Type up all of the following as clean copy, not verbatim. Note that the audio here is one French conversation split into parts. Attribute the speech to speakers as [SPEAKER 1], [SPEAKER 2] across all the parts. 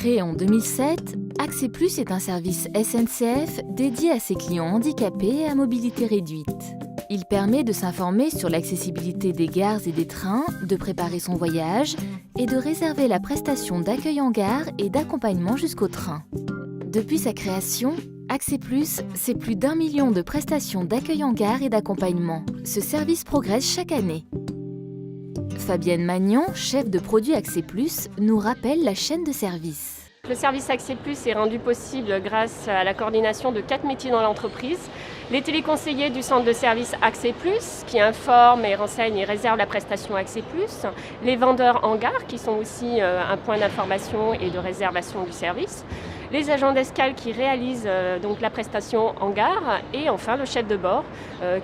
[SPEAKER 1] Créé en 2007, Accès Plus est un service SNCF dédié à ses clients handicapés et à mobilité réduite. Il permet de s'informer sur l'accessibilité des gares et des trains, de préparer son voyage et de réserver la prestation d'accueil en gare et d'accompagnement jusqu'au train. Depuis sa création, Accès Plus, c'est plus d'1 million de prestations d'accueil en gare et d'accompagnement. Ce service progresse chaque année. Fabienne Magnan, chef de produit Accès Plus, nous rappelle la chaîne de service.
[SPEAKER 2] Le service Accès Plus est rendu possible grâce à la coordination de 4 métiers dans l'entreprise. Les téléconseillers du centre de service Accès Plus qui informent et renseignent et réservent la prestation Accès Plus. Les vendeurs en gare qui sont aussi un point d'information et de réservation du service. Les agents d'escale qui réalisent donc la prestation en gare. Et enfin le chef de bord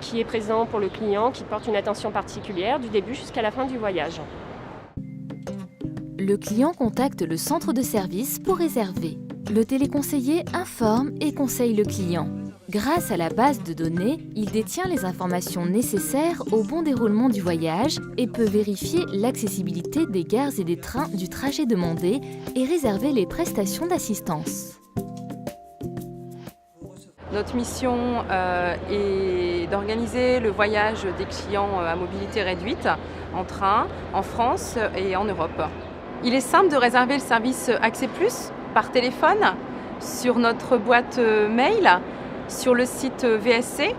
[SPEAKER 2] qui est présent pour le client, qui porte une attention particulière du début jusqu'à la fin du voyage.
[SPEAKER 1] Le client contacte le centre de service pour réserver. Le téléconseiller informe et conseille le client. Grâce à la base de données, il détient les informations nécessaires au bon déroulement du voyage et peut vérifier l'accessibilité des gares et des trains du trajet demandé et réserver les prestations d'assistance.
[SPEAKER 3] Notre mission est d'organiser le voyage des clients à mobilité réduite en train, en France et en Europe. Il est simple de réserver le service Accès Plus par téléphone, sur notre boîte mail, sur le site VSC.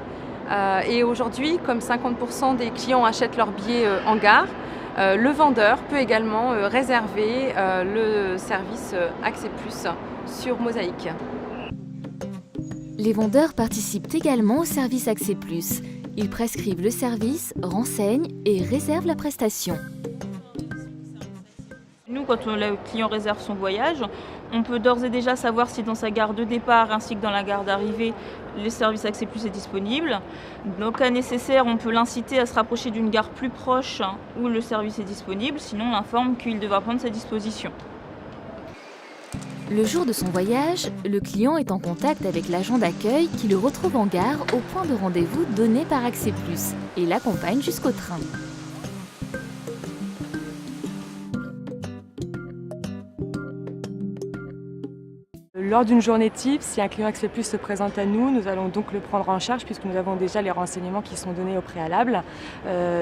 [SPEAKER 3] Et aujourd'hui, comme 50% des clients achètent leurs billets en gare, le vendeur peut également réserver le service Accès Plus sur Mosaïque.
[SPEAKER 1] Les vendeurs participent également au service Accès Plus. Ils prescrivent le service, renseignent et réservent la prestation.
[SPEAKER 4] Nous, quand le client réserve son voyage, on peut d'ores et déjà savoir si dans sa gare de départ ainsi que dans la gare d'arrivée, le service Accès Plus est disponible. Dans le cas nécessaire, on peut l'inciter à se rapprocher d'une gare plus proche où le service est disponible, sinon on l'informe qu'il devra prendre sa disposition.
[SPEAKER 1] Le jour de son voyage, le client est en contact avec l'agent d'accueil qui le retrouve en gare au point de rendez-vous donné par Accès Plus et l'accompagne jusqu'au train.
[SPEAKER 5] Lors d'une journée type, si un client Accès Plus se présente à nous, nous allons donc le prendre en charge puisque nous avons déjà les renseignements qui sont donnés au préalable.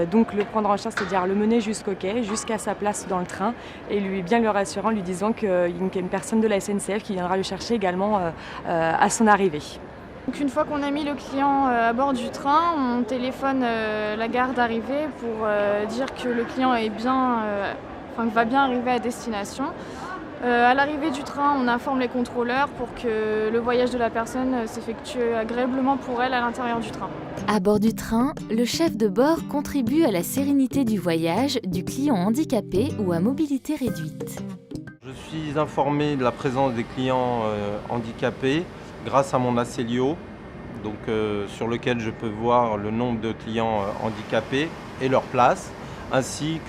[SPEAKER 5] Donc le prendre en charge, c'est-à-dire le mener jusqu'au quai, jusqu'à sa place dans le train et lui bien le rassurant, lui disant qu'il y a une personne de la SNCF qui viendra le chercher également à son arrivée.
[SPEAKER 6] Donc une fois qu'on a mis le client à bord du train, on téléphone la gare d'arrivée pour dire que le client est va bien arriver à destination. À l'arrivée du train, on informe les contrôleurs pour que le voyage de la personne s'effectue agréablement pour elle à l'intérieur du train.
[SPEAKER 1] À bord du train, le chef de bord contribue à la sérénité du voyage du client handicapé ou à mobilité réduite.
[SPEAKER 7] Je suis informé de la présence des clients handicapés grâce à mon Acélio, sur lequel je peux voir le nombre de clients handicapés et leur place, ainsi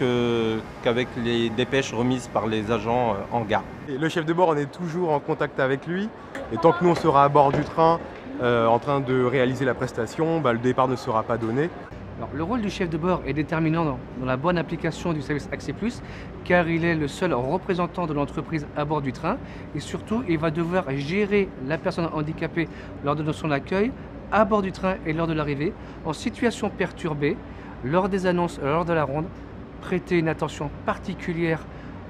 [SPEAKER 7] qu'avec les dépêches remises par les agents en gare.
[SPEAKER 8] Et le chef de bord, on est toujours en contact avec lui. Et tant que nous, on sera à bord du train, en train de réaliser la prestation, le départ ne sera pas donné.
[SPEAKER 9] Alors, le rôle du chef de bord est déterminant dans la bonne application du service Accès Plus, car il est le seul représentant de l'entreprise à bord du train. Et surtout, il va devoir gérer la personne handicapée lors de son accueil, à bord du train et lors de l'arrivée, en situation perturbée, lors des annonces, lors de la ronde, prêter une attention particulière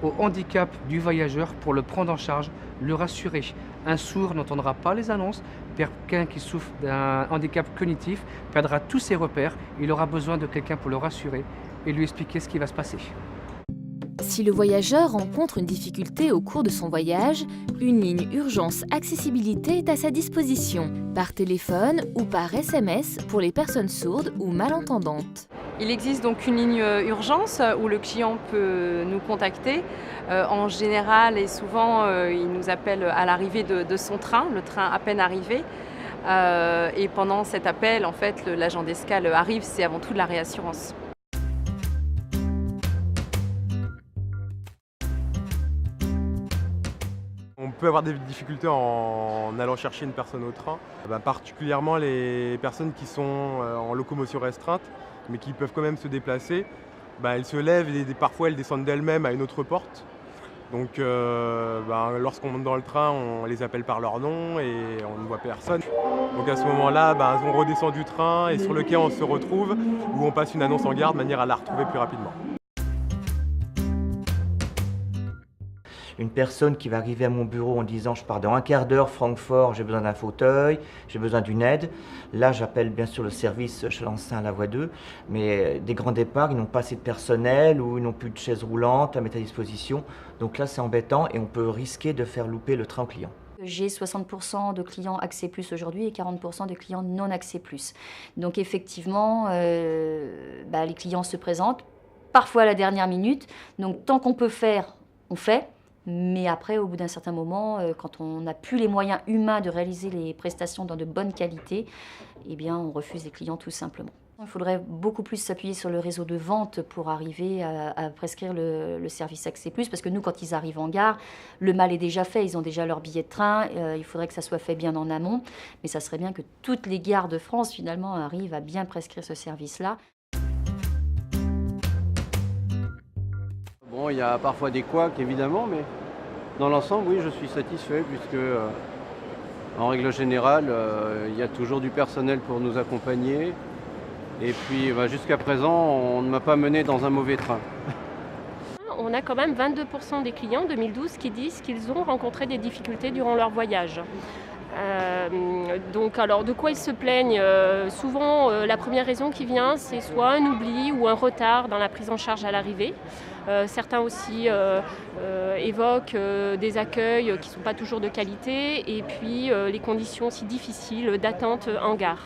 [SPEAKER 9] au handicap du voyageur pour le prendre en charge, le rassurer. Un sourd n'entendra pas les annonces, quelqu'un qui souffre d'un handicap cognitif perdra tous ses repères, il aura besoin de quelqu'un pour le rassurer et lui expliquer ce qui va se passer.
[SPEAKER 1] Si le voyageur rencontre une difficulté au cours de son voyage, une ligne urgence accessibilité est à sa disposition, par téléphone ou par SMS pour les personnes sourdes ou malentendantes.
[SPEAKER 3] Il existe donc une ligne urgence où le client peut nous contacter. En général et souvent, il nous appelle à l'arrivée de son train, le train à peine arrivé. Et pendant cet appel, en fait, l'agent d'escale arrive, c'est avant tout de la réassurance.
[SPEAKER 8] On peut avoir des difficultés en allant chercher une personne au train, particulièrement les personnes qui sont en locomotion restreinte, mais qui peuvent quand même se déplacer. Elles se lèvent et parfois elles descendent d'elles-mêmes à une autre porte. Donc lorsqu'on monte dans le train, on les appelle par leur nom et on ne voit personne. Donc à ce moment-là, on redescend du train et sur le quai on se retrouve où on passe une annonce en gare de manière à la retrouver plus rapidement.
[SPEAKER 10] Une personne qui va arriver à mon bureau en disant je pars dans un quart d'heure, Francfort, j'ai besoin d'un fauteuil, j'ai besoin d'une aide. Là j'appelle bien sûr le service Chalençon à la voie 2, mais des grands départs, ils n'ont pas assez de personnel ou ils n'ont plus de chaises roulantes à mettre à disposition. Donc là c'est embêtant et on peut risquer de faire louper le train au client.
[SPEAKER 11] J'ai 60% de clients Accès Plus aujourd'hui et 40% de clients non Accès Plus. Donc effectivement, les clients se présentent, parfois à la dernière minute. Donc tant qu'on peut faire, on fait. Mais après, au bout d'un certain moment, quand on n'a plus les moyens humains de réaliser les prestations dans de bonnes qualités, eh bien, on refuse les clients tout simplement. Il faudrait beaucoup plus s'appuyer sur le réseau de vente pour arriver à prescrire le service Accès Plus, parce que nous, quand ils arrivent en gare, le mal est déjà fait, ils ont déjà leur billet de train, il faudrait que ça soit fait bien en amont, mais ça serait bien que toutes les gares de France, finalement, arrivent à bien prescrire ce service-là.
[SPEAKER 12] Bon, il y a parfois des couacs évidemment, mais dans l'ensemble, oui, je suis satisfait puisque, en règle générale, il y a toujours du personnel pour nous accompagner. Et puis, jusqu'à présent, on ne m'a pas mené dans un mauvais train.
[SPEAKER 2] On a quand même 22% des clients en 2012 qui disent qu'ils ont rencontré des difficultés durant leur voyage. Donc alors de quoi ils se plaignent? Souvent la première raison qui vient, c'est soit un oubli ou un retard dans la prise en charge à l'arrivée. Certains aussi évoquent des accueils qui ne sont pas toujours de qualité et puis les conditions aussi difficiles d'attente en gare.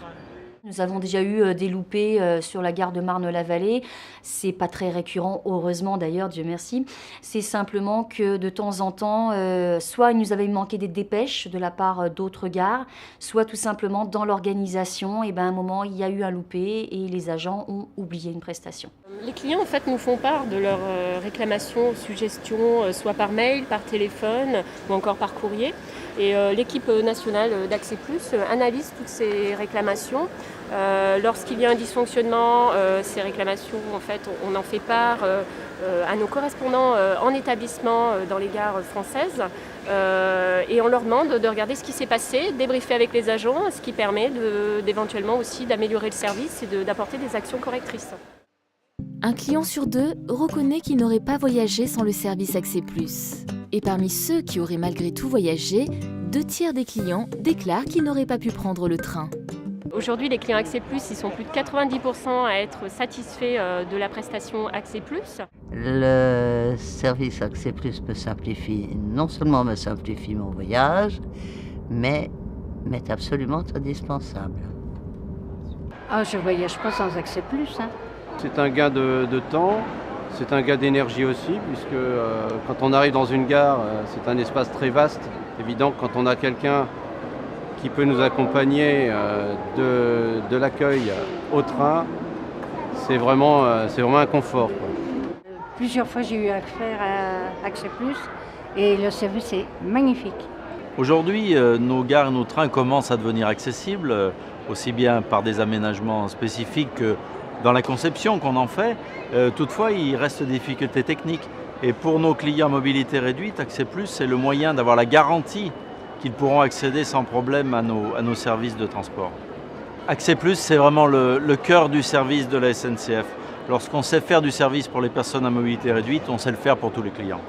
[SPEAKER 11] Nous avons déjà eu des loupés sur la gare de Marne-la-Vallée. C'est pas très récurrent, heureusement d'ailleurs, Dieu merci. C'est simplement que de temps en temps, soit il nous avait manqué des dépêches de la part d'autres gares, soit tout simplement dans l'organisation, à un moment il y a eu un loupé et les agents ont oublié une prestation.
[SPEAKER 2] Les clients en fait nous font part de leurs réclamations, suggestions, soit par mail, par téléphone ou encore par courrier. Et l'équipe nationale d'Accès Plus analyse toutes ces réclamations. Lorsqu'il y a un dysfonctionnement, ces réclamations, en fait, on en fait part à nos correspondants en établissement dans les gares françaises et on leur demande de regarder ce qui s'est passé, débriefer avec les agents, ce qui permet d'éventuellement aussi d'améliorer le service et d'apporter des actions correctrices.
[SPEAKER 1] Un client sur deux reconnaît qu'il n'aurait pas voyagé sans le service Accès Plus. Et parmi ceux qui auraient malgré tout voyagé, 2/3 des clients déclarent qu'ils n'auraient pas pu prendre le train.
[SPEAKER 2] Aujourd'hui, les clients Accès Plus, ils sont plus de 90% à être satisfaits de la prestation Accès Plus.
[SPEAKER 13] Le service Accès Plus non seulement me simplifie mon voyage, mais m'est absolument indispensable.
[SPEAKER 14] Je ne voyage pas sans Accès Plus.
[SPEAKER 12] C'est un gain de temps, c'est un gain d'énergie aussi, puisque quand on arrive dans une gare, c'est un espace très vaste. Évident que quand on a quelqu'un qui peut nous accompagner de l'accueil au train, c'est vraiment un confort.
[SPEAKER 14] Plusieurs fois j'ai eu affaire à Accès Plus et le service est magnifique.
[SPEAKER 15] Aujourd'hui, nos gares et nos trains commencent à devenir accessibles, aussi bien par des aménagements spécifiques que dans la conception qu'on en fait. Toutefois, il reste des difficultés techniques. Et pour nos clients à mobilité réduite, Accès Plus, c'est le moyen d'avoir la garantie qu'ils pourront accéder sans problème à nos services de transport. Accès Plus, c'est vraiment le cœur du service de la SNCF. Lorsqu'on sait faire du service pour les personnes à mobilité réduite, on sait le faire pour tous les clients.